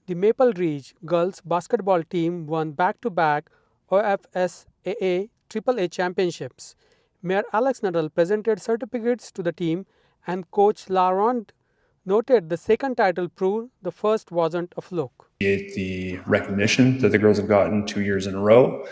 The Maple Ridge girls basketball team won back-to-back OFSAA Triple-A Championships. Mayor Alex Nuttall presented certificates to the team, and Coach Laronde noted the second title proved the first wasn't a fluke. The recognition that the girls have gotten 2 years in a row.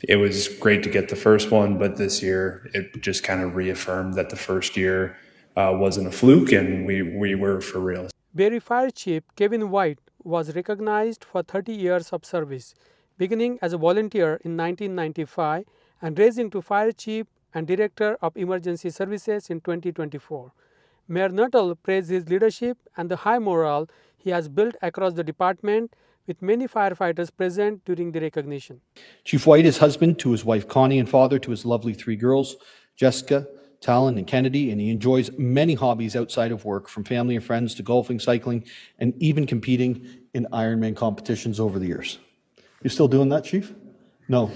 It was great to get the first one, but this year it just kind of reaffirmed that the first year wasn't a fluke, and we were for real. Barrie Fire Chief Kevin White was recognized for 30 years of service, beginning as a volunteer in 1995 and raising to Fire Chief and Director of Emergency Services in 2024. Mayor Nuttall praised his leadership and the high morale he has built across the department, with many firefighters present during the recognition. Chief White is husband to his wife Connie and father to his lovely 3 girls, Jessica, Talon, and Kennedy, and he enjoys many hobbies outside of work, from family and friends to golfing, cycling, and even competing in Ironman competitions over the years. You're still doing that, Chief? No.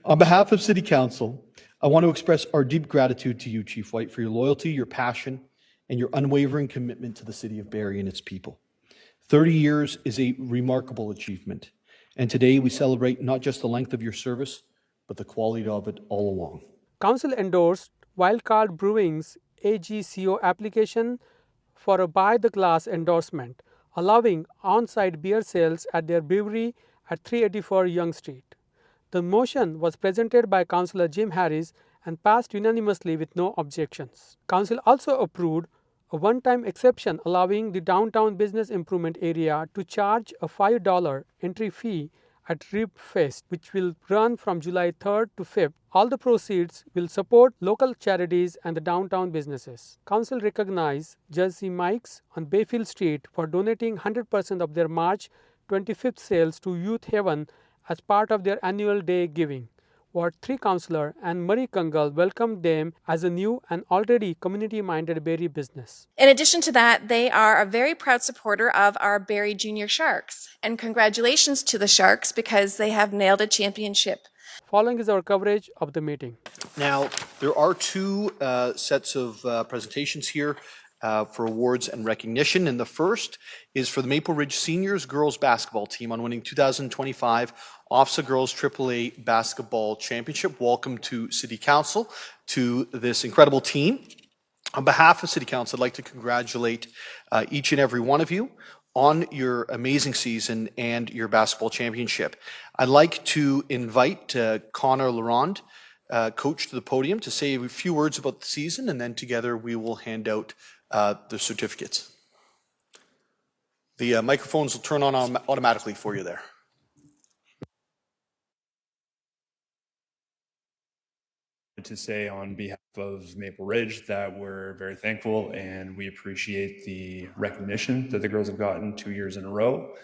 On behalf of City Council, I want to express our deep gratitude to you, Chief White, for your loyalty, your passion, and your unwavering commitment to the City of Barrie and its people. 30 years is a remarkable achievement, and today we celebrate not just the length of your service, but the quality of it all along. Council endorsed Wildcard Brewing's AGCO application for a by-the-glass endorsement, allowing on-site beer sales at their brewery at 384 Yonge Street. The motion was presented by Councillor Jim Harris and passed unanimously with no objections. Council also approved a one-time exception allowing the downtown business improvement area to charge a $5 entry fee at Rib Fest, which will run from July 3rd to 5th. All the proceeds will support local charities and the downtown businesses. Council recognized Jersey Mike's on Bayfield Street for donating 100% of their March 25th sales to Youth Haven as part of their annual day giving. Ward 3 Councillor and Marie Kangal welcomed them as a new and already community-minded Barrie business. In addition to that, they are a very proud supporter of our Barrie Junior Sharks. And congratulations to the Sharks, because they have nailed a championship. Following is our coverage of the meeting. Now, there are 2 sets of presentations here for awards and recognition, and the first is for the Maple Ridge Seniors Girls Basketball Team on winning 2025 OFSAA Girls Triple-A Basketball Championship. Welcome to City Council, to this incredible team. On behalf of City Council, I'd like to congratulate each and every one of you on your amazing season and your basketball championship. I'd like to invite Connor Laronde, coach, to the podium to say a few words about the season, and then together we will hand out the certificates. The microphones will turn on automatically for you there. To say on behalf of Maple Ridge that we're very thankful and we appreciate the recognition that the girls have gotten 2 years in a row.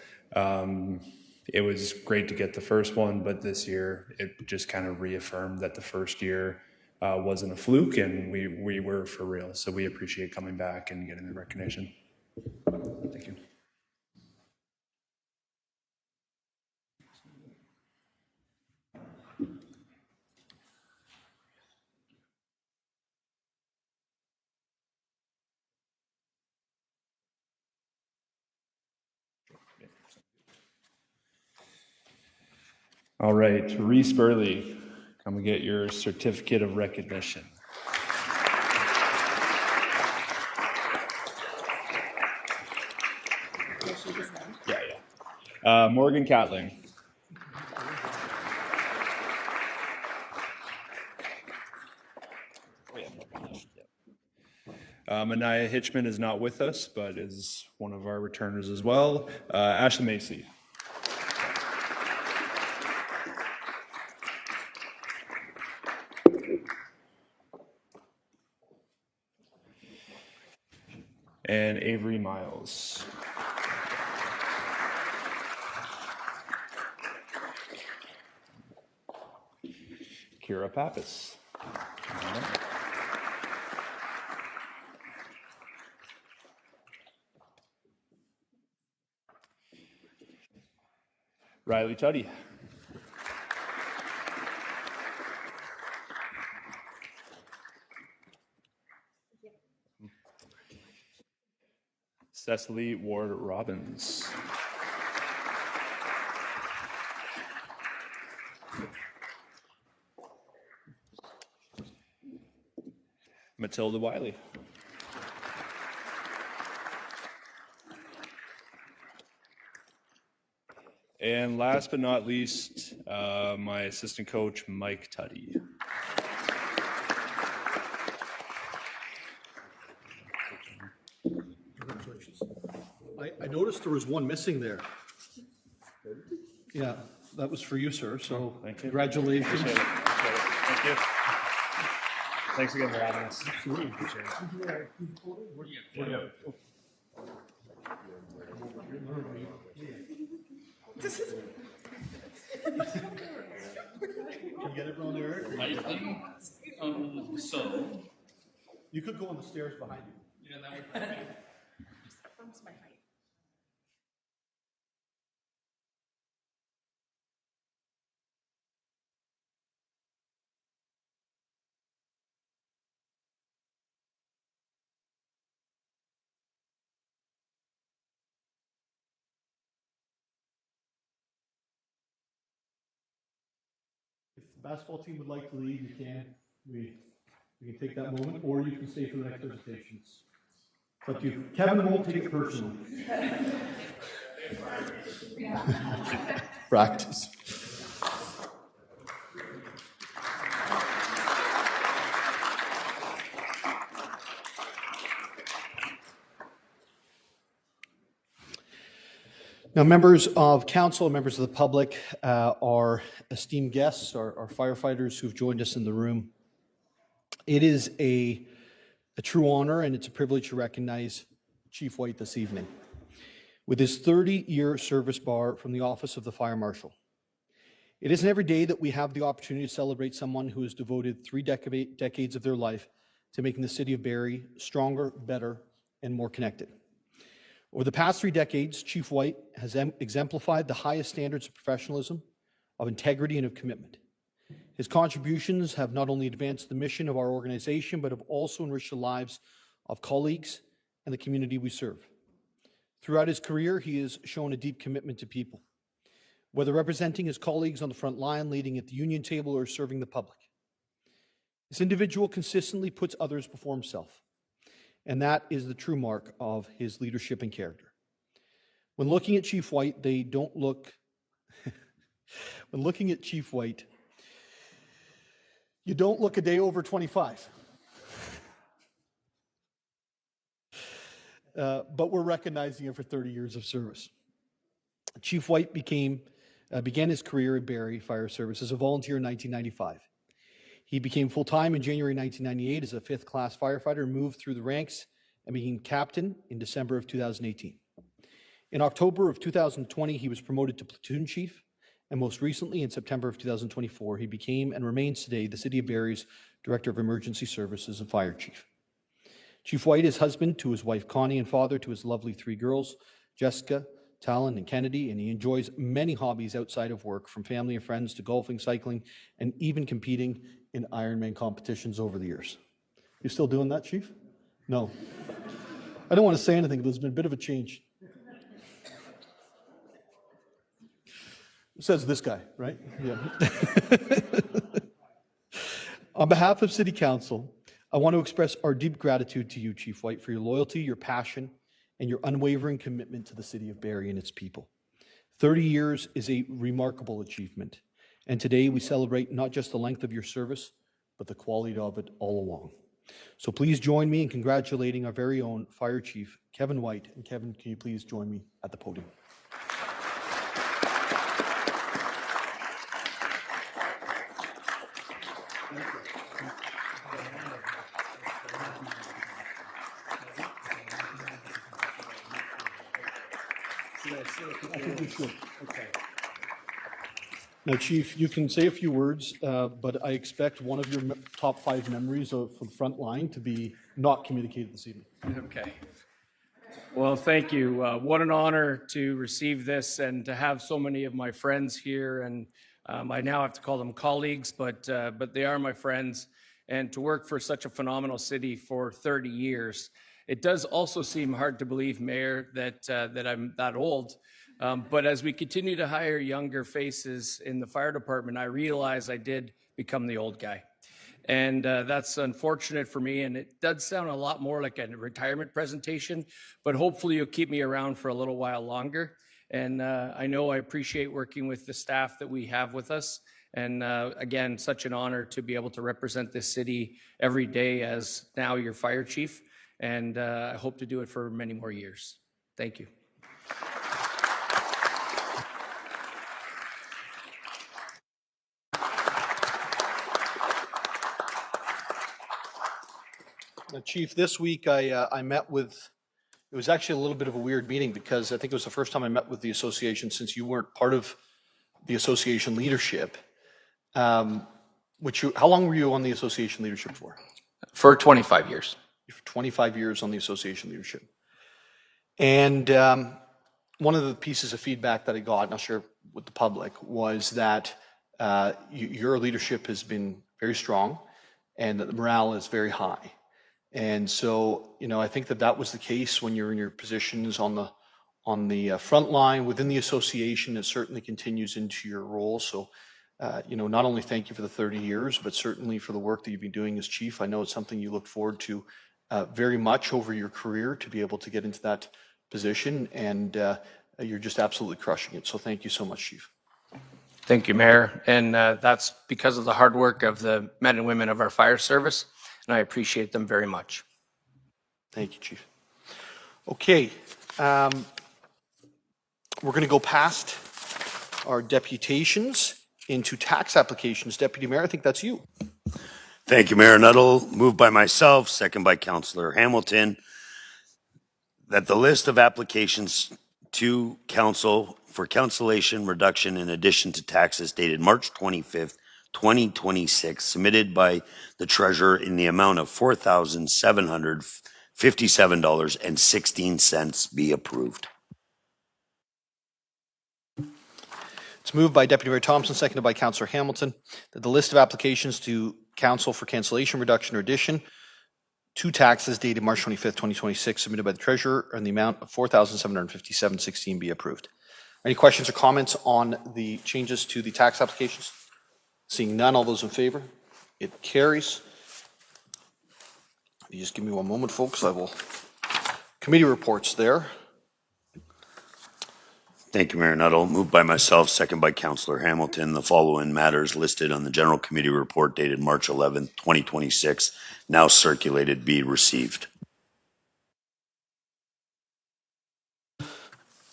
It was great to get the first one, but this year it just kind of reaffirmed that the first year wasn't a fluke, and we were for real. So we appreciate coming back and getting the recognition. Thank you. All right, Reese Burley, come and get your certificate of recognition. Yeah. Morgan Catling. Anaya Hitchman is not with us, but is one of our returners as well. Ashley Macy. And Avery Miles. Kira Pappas. Riley Tuddy. Cecily Ward Robbins. Matilda Wiley. And last but not least, my assistant coach, Mike Tuddy. Congratulations. I noticed there was one missing there. Yeah, that was for you, sir. So Thank you. Congratulations. Appreciate it. Appreciate it. Thank you. Thanks again for having us. Absolutely. Appreciate it. Can you get everyone there? I think so. You could go on the stairs behind you. Yeah, that would be perfect. If the basketball team would like to leave, you can. We can take that moment, or you can stay for the next presentations. It's up to you. Kevin won't take it personally. Practice. Now, members of council, members of the public, our esteemed guests, our firefighters who've joined us in the room, it is a true honor and it's a privilege to recognize Chief White this evening with his 30-year service bar from the Office of the Fire Marshal. It isn't every day that we have the opportunity to celebrate someone who has devoted 3 decades of their life to making the city of Barrie stronger, better, and more connected. Over the past 3 decades, Chief White has exemplified the highest standards of professionalism, of integrity, and of commitment. His contributions have not only advanced the mission of our organization, but have also enriched the lives of colleagues and the community we serve. Throughout his career, he has shown a deep commitment to people, whether representing his colleagues on the front line, leading at the union table, or serving the public. This individual consistently puts others before himself, and that is the true mark of his leadership and character. When looking at Chief White, they don't look... when looking at Chief White, you don't look a day over 25. But we're recognizing him for 30 years of service. Chief White began his career at Barrie Fire Service as a volunteer in 1995. He became full-time in January 1998 as a 5th-class firefighter, moved through the ranks, and became captain in December of 2018. In October of 2020, he was promoted to platoon chief, and most recently, in September of 2024, he became and remains today the City of Barrie's Director of Emergency Services and Fire Chief. Chief White is husband to his wife Connie and father to his lovely 3 girls, Jessica, Talon, and Kennedy, and he enjoys many hobbies outside of work, from family and friends to golfing, cycling, and even competing in Ironman competitions over the years. You still doing that, Chief? No. I don't want to say anything, but there's been a bit of a change. Says this guy, right? Yeah. On behalf of City Council, I want to express our deep gratitude to you, Chief White, for your loyalty, your passion, and your unwavering commitment to the City of Barrie and its people. 30 years is a remarkable achievement, and today we celebrate not just the length of your service, but the quality of it all along. So please join me in congratulating our very own Fire Chief, Kevin White. And Kevin, can you please join me at the podium? I think we should. Okay. Now, Chief, you can say a few words, but I expect one of your top 5 memories from the front line to be not communicated this evening. Okay. Well, thank you. What an honor to receive this and to have so many of my friends here. And I now have to call them colleagues, but they are my friends. And to work for such a phenomenal city for 30 years. It does also seem hard to believe, Mayor, that I'm that old. But as we continue to hire younger faces in the fire department, I realize I did become the old guy. And that's unfortunate for me. And it does sound a lot more like a retirement presentation, but hopefully you'll keep me around for a little while longer. And I know I appreciate working with the staff that we have with us. And again, such an honor to be able to represent this city every day as now your fire chief. And I hope to do it for many more years. Thank you. Chief, this week I met with, it was actually a little bit of a weird meeting because I think it was the first time I met with the association since you weren't part of the association leadership. How long were you on the association leadership for? For 25 years. 25 years on the association leadership. And one of the pieces of feedback that I got, and I'll share with the public, was that your leadership has been very strong and that the morale is very high. And so, I think that was the case when you're in your positions on the front line within the association. It certainly continues into your role. So, not only thank you for the 30 years, but certainly for the work that you've been doing as chief. I know it's something you look forward to very much over your career to be able to get into that position, and you're just absolutely crushing it. So thank you so much, Chief. Thank you, Mayor. And that's because of the hard work of the men and women of our fire service, and I appreciate them very much. Thank you, Chief. Okay, we're going to go past our deputations into tax applications. Deputy Mayor, I think that's you. Thank you, Mayor Nuttall. Moved by myself, second by Councillor Hamilton, that the list of applications to council for cancellation, reduction, in addition to taxes dated March 25th, 2026, submitted by the Treasurer in the amount of $4,757.16 be approved. It's moved by Deputy Mayor Thompson, seconded by Councillor Hamilton, that the list of applications to council for cancellation, reduction, or addition to taxes dated March 25th, 2026, submitted by the Treasurer in the amount of $4,757.16 be approved. Any questions or comments on the changes to the tax applications? Seeing none, all those in favor? It carries. You just give me one moment, folks. I will. Committee reports there. Thank you, Mayor Nuttall. Moved by myself, second by Councillor Hamilton. The following matters listed on the General Committee report dated March 11th, 2026, now circulated, be received.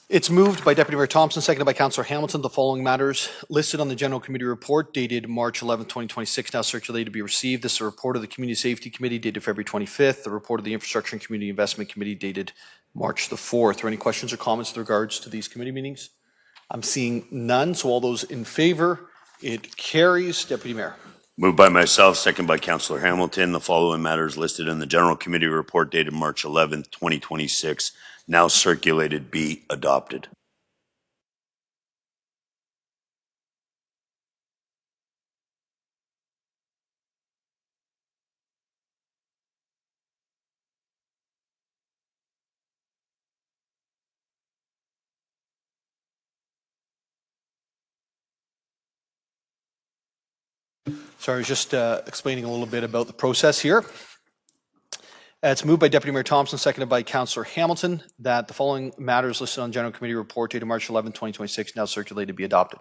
It's moved by Deputy Mayor Thompson, seconded by Councillor Hamilton. The following matters listed on the General Committee report dated March 11th, 2026, now circulated, to be received. This is a report of the Community Safety Committee dated February 25th, the report of the Infrastructure and Community Investment Committee dated March the 4th. Are there any questions or comments with regards to these committee meetings? I'm seeing none, so all those in favor, it carries. Deputy Mayor. Moved by myself, second by Councillor Hamilton. The following matters listed in the General Committee report dated March 11th, 2026, now circulated, be adopted. Sorry, I was just explaining a little bit about the process here. It's moved by Deputy Mayor Thompson, seconded by Councillor Hamilton, that the following matters listed on General Committee report dated March 11, 2026, now circulated, be adopted.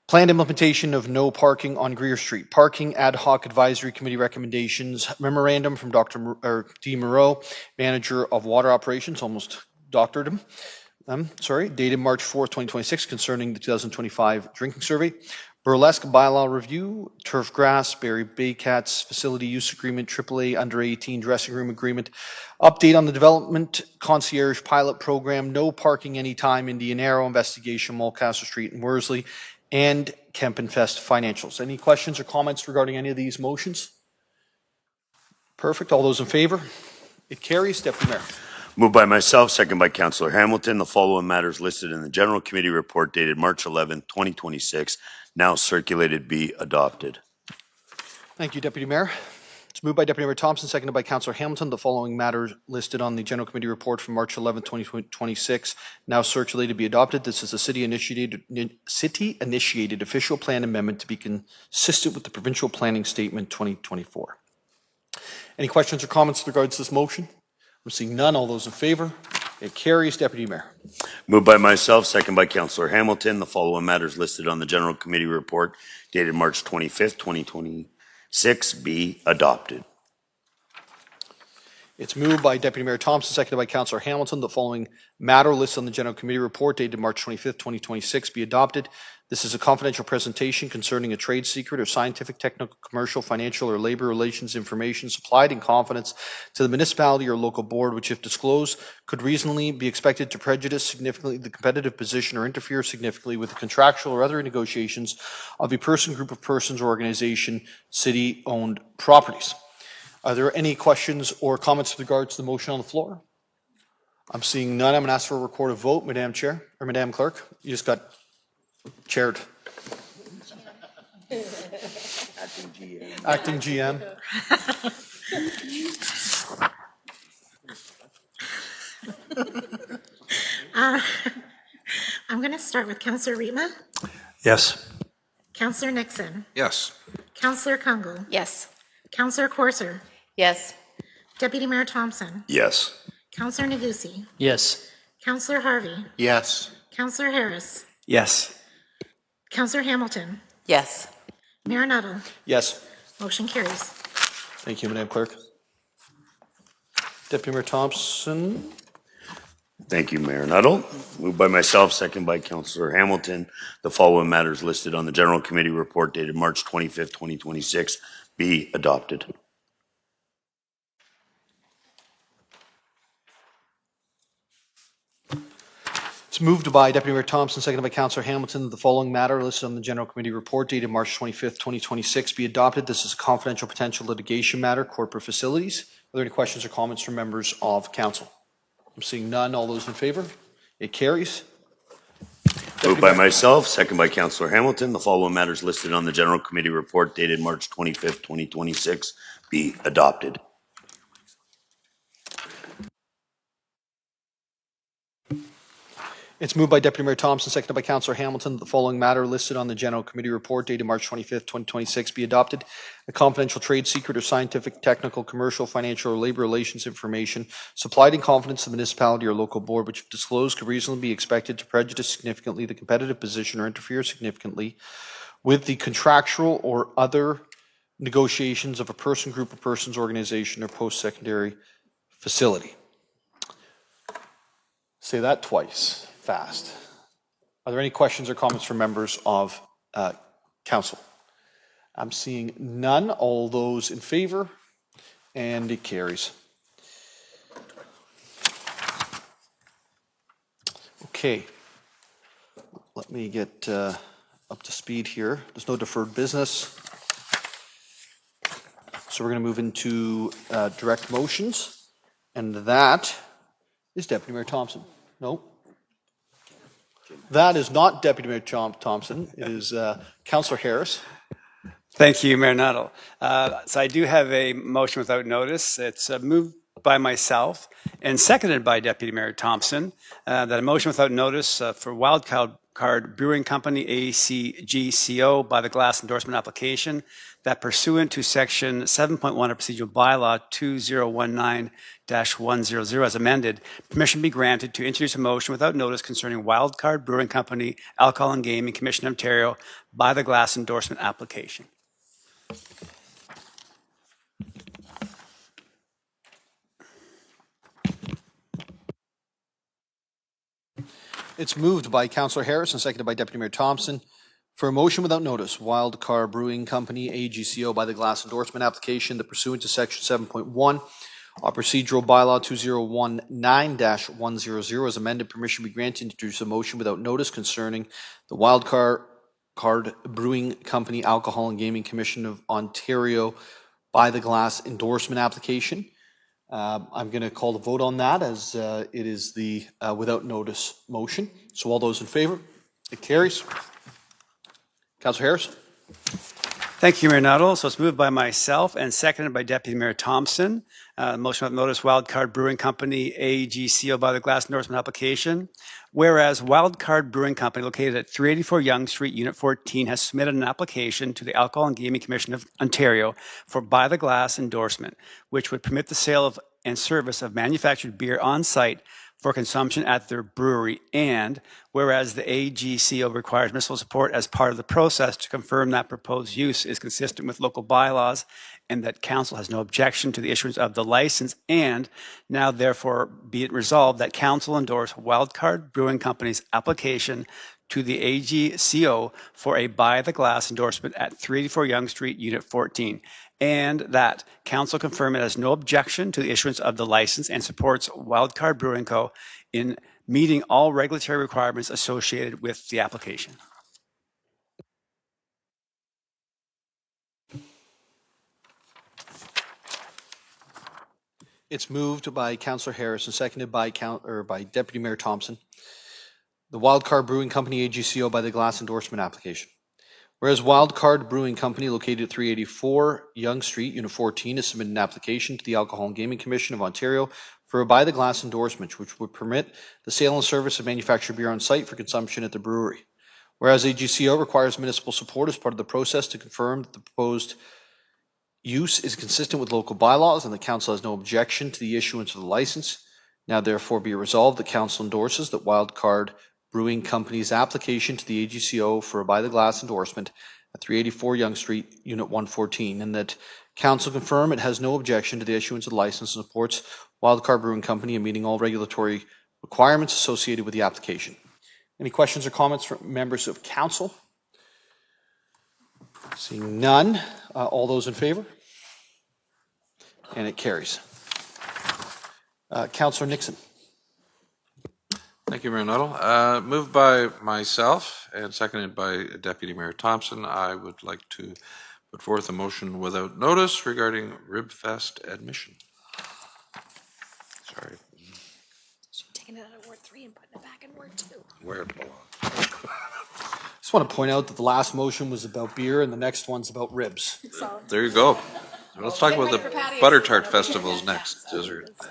Planned implementation of no parking on Greer Street. Parking Ad Hoc Advisory Committee recommendations. Memorandum from Dr. D. Moreau, Manager of Water Operations, almost doctored him. Dated March 4th, 2026, concerning the 2025 drinking survey. Burlesque bylaw review, turf grass, Barrie Baycats facility use agreement, AAA under 18 dressing room agreement, update on the development concierge pilot program, no parking anytime, Indian Arrow investigation, Mulcaster Street and Worsley, and Kempenfest financials. Any questions or comments regarding any of these motions? Perfect. All those in favor? It carries. Deputy Mayor. Moved by myself, second by Councillor Hamilton. The following matters listed in the General Committee report dated March 11, 2026, now circulated, be adopted. Thank you, Deputy Mayor. It's moved by Deputy Mayor Thompson, seconded by Councillor Hamilton. The following matters listed on the General Committee report from March 11, 2026, now circulated, be adopted. This is a city-initiated official plan amendment to be consistent with the Provincial Planning Statement 2024. Any questions or comments with regards to this motion? I'm seeing none. All those in favour? It carries. Deputy Mayor. Moved by myself, second by Councillor Hamilton. The following matters listed on the General Committee report dated March 25th, 2026 be adopted. It's moved by Deputy Mayor Thompson, seconded by Councillor Hamilton. The following matter listed on the General Committee report dated March 25th, 2026 be adopted. This is a confidential presentation concerning a trade secret or scientific, technical, commercial, financial, or labor relations information supplied in confidence to the municipality or local board, which, if disclosed, could reasonably be expected to prejudice significantly the competitive position or interfere significantly with the contractual or other negotiations of a person, group of persons, or organization, city-owned properties. Are there any questions or comments with regards to the motion on the floor? I'm seeing none. I'm going to ask for a recorded vote. Madam Chair, or Madam Clerk, you just got chaired. Acting GM. I'm going to start with Councillor Rietma, Yes. Councillor Nixon, Yes. Councillor Kungle, Yes. Councillor Corser, Yes. Deputy Mayor Thompson, Yes. Councillor Negussi, Yes. Councillor Harvey, Yes. Councillor Harris, Yes. Councillor Hamilton, Yes. Mayor Nuttall. Yes. Motion carries. Thank you, Madam Clerk. Deputy Mayor Thompson. Thank you, Mayor Nuttall. Moved by myself, second by Councillor Hamilton. The following matters listed on the General Committee report dated March 25th, 2026 be adopted. It's moved by Deputy Mayor Thompson, seconded by Councillor Hamilton. The following matter listed on the General Committee report dated March 25th, 2026 be adopted. This is a confidential potential litigation matter, corporate facilities. Are there any questions or comments from members of Council? I'm seeing none. All those in favour? It carries. Moved by myself, second by Councillor Hamilton. The following matters listed on the General Committee report dated March 25th, 2026 be adopted. It's moved by Deputy Mayor Thompson, seconded by Councillor Hamilton. The following matter listed on the General Committee report dated March 25th, 2026 be adopted. A confidential trade secret or scientific, technical, commercial, financial, or labor relations information supplied in confidence to the municipality or local board, which if disclosed could reasonably be expected to prejudice significantly the competitive position or interfere significantly with the contractual or other negotiations of a person, group of persons, organization, or post-secondary facility. Say that twice. Fast. Are there any questions or comments from members of Council? I'm seeing none. All those in favour? And it carries. Okay. Let me get up to speed here. There's no deferred business. So we're going to move into direct motions. And that is Deputy Mayor Thompson. No. That is not Deputy Mayor Thompson. It is Councillor Harris. Thank you, Mayor Nuttall. So I do have a motion without notice. It's moved by myself and seconded by Deputy Mayor Thompson that a motion without notice for Wildcard Brewing Company, AGCO, by the glass endorsement application that pursuant to Section 7.1 of Procedural Bylaw 2019-100 as amended, permission be granted to introduce a motion without notice concerning Wildcard Brewing Company, Alcohol and Gaming Commission of Ontario by the glass endorsement application. It's moved by Councillor Harris and seconded by Deputy Mayor Thompson for a motion without notice, Wildcard Brewing Company, AGCO, by the glass endorsement application that pursuant to Section 7.1 of Procedural Bylaw 2019-100 as amended, permission be granted to introduce a motion without notice concerning the Wildcard Brewing Company, Alcohol and Gaming Commission of Ontario by the glass endorsement application. I'm going to call the vote on that as it is the without notice motion. So all those in favour? It carries. Councillor Harris. Thank you, Mayor Nuttall. So it's moved by myself and seconded by Deputy Mayor Thompson. Motion without notice, Wildcard Brewing Company, AGCO by the glass endorsement application. Whereas Wildcard Brewing Company, located at 384 Yonge Street, Unit 14, has submitted an application to the Alcohol and Gaming Commission of Ontario for by the glass endorsement, which would permit the sale of and service of manufactured beer on site for consumption at their brewery, and whereas the AGCO requires municipal support as part of the process to confirm that proposed use is consistent with local bylaws and that council has no objection to the issuance of the license, and now therefore be it resolved that council endorse Wildcard Brewing Company's application to the AGCO for a by the glass endorsement at 384 Yonge Street, Unit 14, and that council confirm it has no objection to the issuance of the license and supports Wildcard Brewing Co. in meeting all regulatory requirements associated with the application. It's moved by Councillor Harris and seconded by Deputy Mayor Thompson. The Wildcard Brewing Company, AGCO by the glass endorsement application. Whereas Wildcard Brewing Company, located at 384 Yonge Street, Unit 14, has submitted an application to the Alcohol and Gaming Commission of Ontario for a by the glass endorsement, which would permit the sale and service of manufactured beer on site for consumption at the brewery. Whereas AGCO requires municipal support as part of the process to confirm that the proposed use is consistent with local bylaws and the council has no objection to the issuance of the license. Now therefore be resolved that council endorses that Wildcard Brewing Company's application to the AGCO for a by the glass endorsement at 384 Yonge Street, Unit 114, and that council confirm it has no objection to the issuance of the license and supports Wildcard Brewing Company in meeting all regulatory requirements associated with the application. Any questions or comments from members of council? Seeing none, all those in favor? And it carries. Councillor Nixon. Thank you, Mayor Nuttall. Moved by myself and seconded by Deputy Mayor Thompson, I would like to put forth a motion without notice regarding Ribfest admission. Sorry. Taking it out of Ward 3 and putting it back in Ward 2. Where it belongs. Just want to point out that the last motion was about beer and the next one's about ribs. So, There you go. Let's talk about the butter tart festivals next.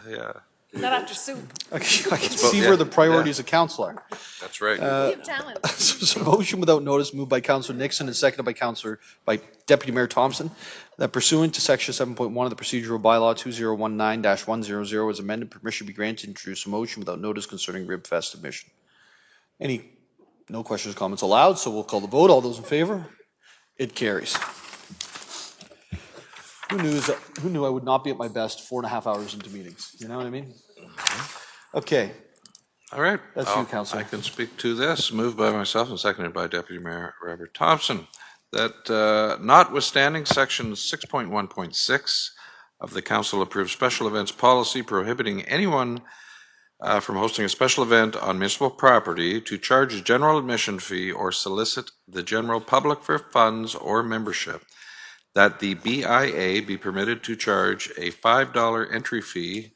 Yeah. not after soup. I can see where the priorities of council are. That's right. You have talent. So motion without notice moved by Councillor Nixon and seconded by Deputy Mayor Thompson that pursuant to Section 7.1 of the Procedural Bylaw 2019-100 as amended, permission be granted to introduce a motion without notice concerning Ribfest admission. No questions or comments allowed, so we'll call the vote. All those in favor? It carries. Who knew I would not be at my best 4.5 hours into meetings? You know what I mean? Okay. All right. That's you, Councillor. I can speak to this. Moved by myself and seconded by Deputy Mayor Robert Thompson. That notwithstanding Section 6.1.6 of the Council approved special events policy prohibiting anyone from hosting a special event on municipal property to charge a general admission fee or solicit the general public for funds or membership, that the BIA be permitted to charge a $5 entry fee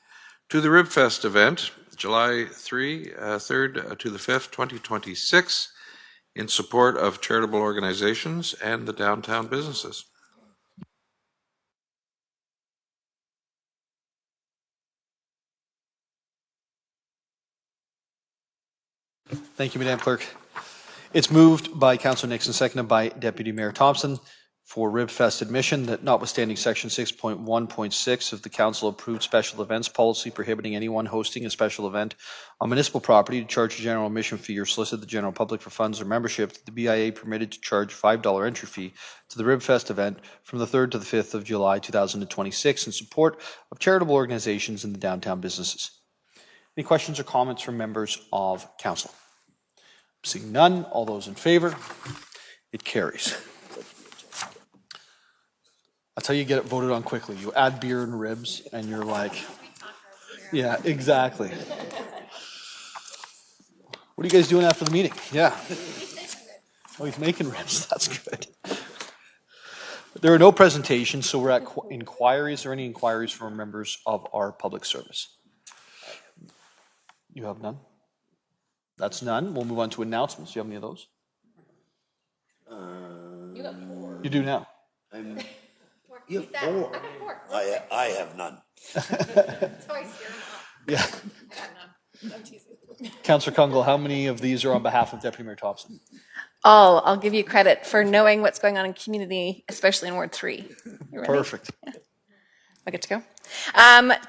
to the Ribfest event, July 3rd to the 5th, 2026, in support of charitable organizations and the downtown businesses. Thank you, Madam Clerk. It's moved by Councillor Nixon, seconded by Deputy Mayor Thompson for Ribfest admission that notwithstanding Section 6.1.6 of the Council approved special events policy prohibiting anyone hosting a special event on municipal property to charge a general admission fee or solicit the general public for funds or membership, that the BIA permitted to charge a $5 entry fee to the Ribfest event from the 3rd to the 5th of July 2026 in support of charitable organizations in the downtown businesses. Any questions or comments from members of council? Seeing none, all those in favor? It carries. That's how you get it voted on quickly. You add beer and ribs and you're like, yeah, exactly. What are you guys doing after the meeting? Yeah. Oh, he's making ribs. That's good. There are no presentations, so we're at inquiries. Are there any inquiries from members of our public service? You have none? That's none. We'll move on to announcements. Do you have any of those? You do now. You have four. I have none. Yeah. Councillor Kungle, how many of these are on behalf of Deputy Mayor Thompson? I'll give you credit for knowing what's going on in community, especially in Ward 3. You ready? Perfect. I get to go.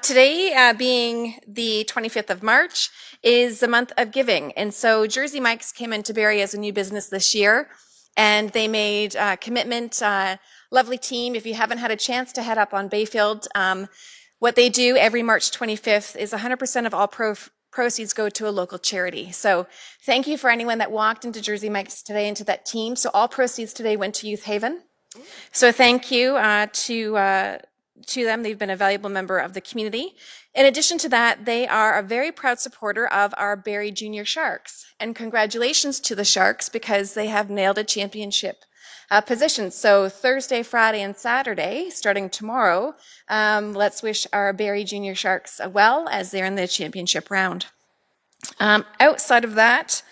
Today, being the 25th of March, is the month of giving. And so Jersey Mike's came into Barrie as a new business this year, and they made a commitment. Lovely team. If you haven't had a chance to head up on Bayfield, what they do every March 25th is 100% of all proceeds go to a local charity. So thank you for anyone that walked into Jersey Mike's today, into that team. So all proceeds today went to Youth Haven. So thank you to them. They've been a valuable member of the community. In addition to that, they are a very proud supporter of our Barrie Junior Sharks. And congratulations to the Sharks because they have nailed a championship position. So Thursday, Friday, and Saturday, starting tomorrow, let's wish our Barrie Junior Sharks well as they're in the championship round. Outside of that,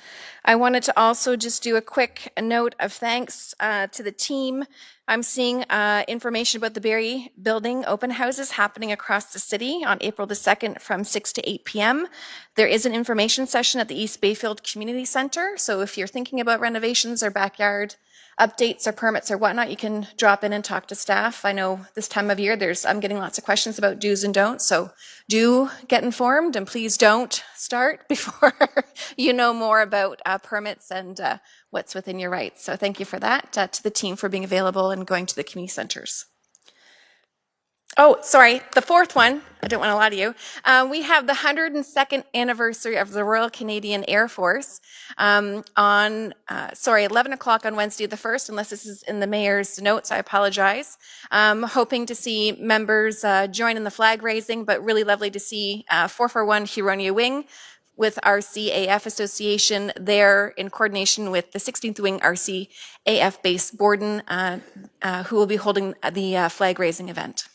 I wanted to also just do a quick note of thanks to the team. I'm seeing information about the Barrie building open houses happening across the city on April the 2nd from 6 to 8 p.m. There is an information session at the East Bayfield Community Center. So if you're thinking about renovations or backyard updates or permits or whatnot, you can drop in and talk to staff. I know this time of year I'm getting lots of questions about do's and don'ts, so do get informed and please don't start before you know more about permits and what's within your rights. So thank you for that, to the team for being available and going to the community centers. Oh, sorry, the fourth one, I don't want to lie to you. We have the 102nd anniversary of the Royal Canadian Air Force on 11 o'clock on Wednesday the 1st, unless this is in the mayor's notes, I apologize. Hoping to see members join in the flag raising, but really lovely to see 441 Huronia Wing with RCAF Association there in coordination with the 16th Wing RCAF Base Borden, who will be holding the flag raising event.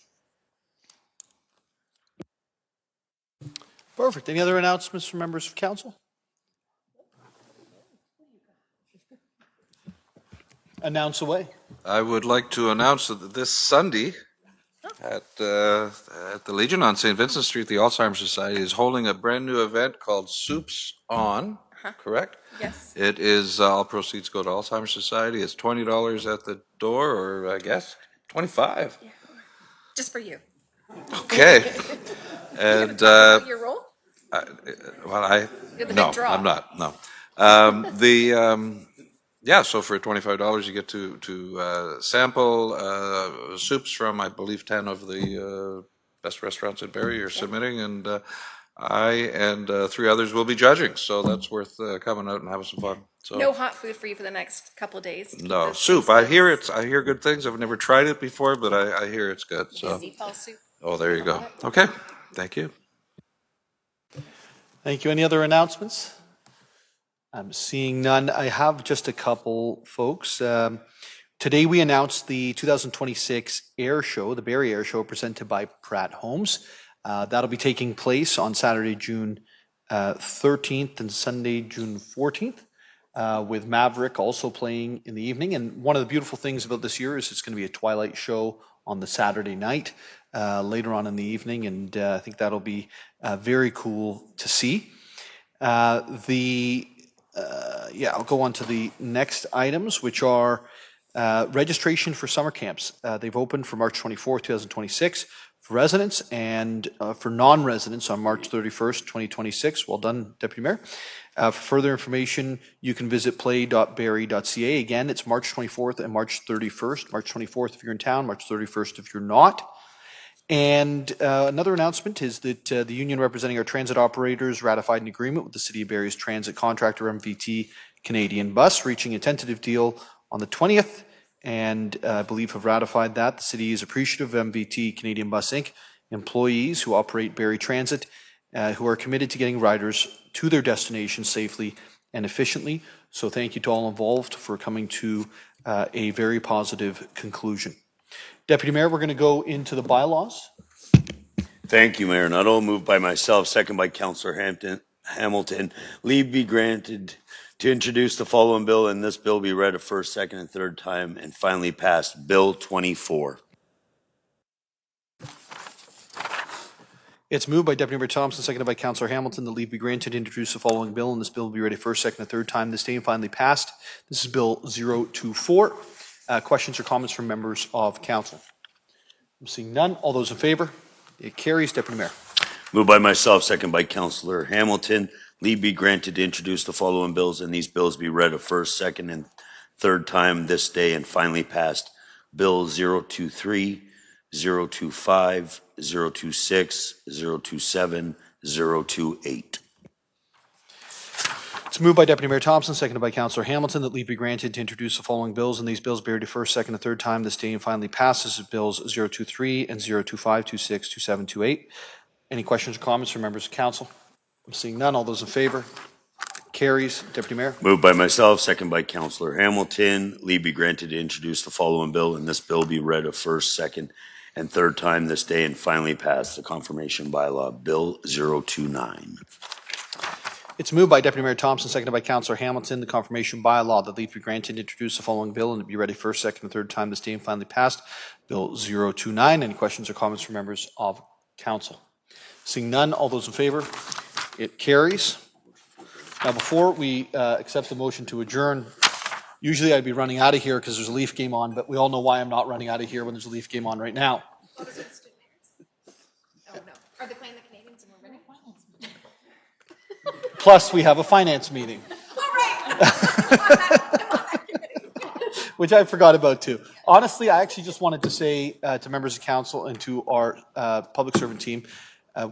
Perfect. Any other announcements from members of council? Announce away. I would like to announce that this Sunday at the Legion on St. Vincent Street, the Alzheimer's Society is holding a brand new event called Soups On, correct? Yes. It is, all proceeds go to Alzheimer's Society. It's $20 at the door, or I guess 25. Yeah. Just for you. Okay. And Your role? You're the big draw. I'm not. No. So for $25 you get to sample soups from, I believe, 10 of the best restaurants in Barrie are submitting, and I and 3 others will be judging. So that's worth coming out and having some fun. So no hot food for you for the next couple of days. No soup. I hear good things. I've never tried it before, but I hear it's good. So. Soup. Oh, there you go. Okay. Thank you. Thank you. Any other announcements? I'm seeing none. I have just a couple, folks. Today we announced the 2026 Air Show, the Barrie Air Show, presented by Pratt Homes. That'll be taking place on Saturday, June 13th and Sunday, June 14th, with Maverick also playing in the evening. And one of the beautiful things about this year is it's going to be a twilight show on the Saturday night later on in the evening, and I think that'll be very cool to see. I'll go on to the next items, which are registration for summer camps. They've opened for March 24th, 2026 for residents, and for non-residents on March 31st, 2026. Well done, Deputy Mayor. For further information, you can visit play.barrie.ca. Again, it's March 24th and March 31st. March 24th if you're in town, March 31st if you're not. And another announcement is that the union representing our transit operators ratified an agreement with the City of Barrie's transit contractor, MVT Canadian Bus, reaching a tentative deal on the 20th, and I believe have ratified that. The city is appreciative of MVT Canadian Bus Inc. employees who operate Barrie Transit, who are committed to getting riders to their destination safely and efficiently. So thank you to all involved for coming to a very positive conclusion. Deputy Mayor, we're going to go into the bylaws. Thank you, Mayor Nuttall. Moved by myself, second by Councillor Hamilton, leave be granted to introduce the following bill, and this bill be read a first, second, and third time and finally passed. Bill 24. It's moved by Deputy Mayor Thompson, seconded by Councillor Hamilton, that leave be granted to introduce the following bill, and this bill will be read a first, second, and third time this day and finally passed. This is Bill 024. Questions or comments from members of council? I'm seeing none. All those in favour? It carries. Deputy Mayor. Moved by myself, second by Councillor Hamilton. Leave be granted to introduce the following bills, and these bills be read a first, second, and third time this day and finally passed. Bill 023, 025, 026, 027, 028. It's moved by Deputy Mayor Thompson, seconded by Councillor Hamilton, that leave be granted to introduce the following bills, and these bills be read a first, second, and third time this day and finally passed. This is Bills 023 and 025, 26, 27, 28. Any questions or comments from members of council? I'm seeing none. All those in favour? Carries. Deputy Mayor. Moved by myself, second by Councillor Hamilton. Leave be granted to introduce the following bill, and this bill be read a first, second, and third time this day and finally passed. The confirmation bylaw, Bill 029. It's moved by Deputy Mayor Thompson, seconded by Councillor Hamilton, the confirmation bylaw that leave be granted to introduce the following bill and to be ready first, second, and third time this day and finally passed. Bill 029. Any questions or comments from members of council? Seeing none, all those in favour? It carries. Now, before we accept the motion to adjourn, usually I'd be running out of here because there's a Leaf game on, but we all know why I'm not running out of here when there's a Leaf game on right now. Oh, no. Are they playing the Canadians and we're winning? Plus, we have a finance meeting. Which I forgot about too. Honestly, I actually just wanted to say to members of council and to our public servant team,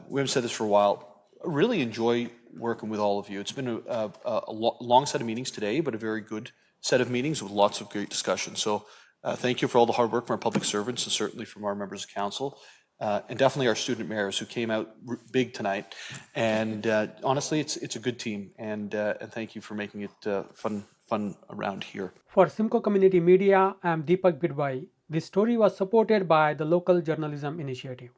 we haven't said this for a while, I really enjoy working with all of you. It's been a long set of meetings today, but a very good set of meetings with lots of great discussion. So thank you for all the hard work from our public servants and certainly from our members of council. And definitely our student mayors who came out big tonight. And honestly, it's a good team. And thank you for making it fun around here. For Simcoe Community Media, I am Deepak Bidwai. This story was supported by the Local Journalism Initiative.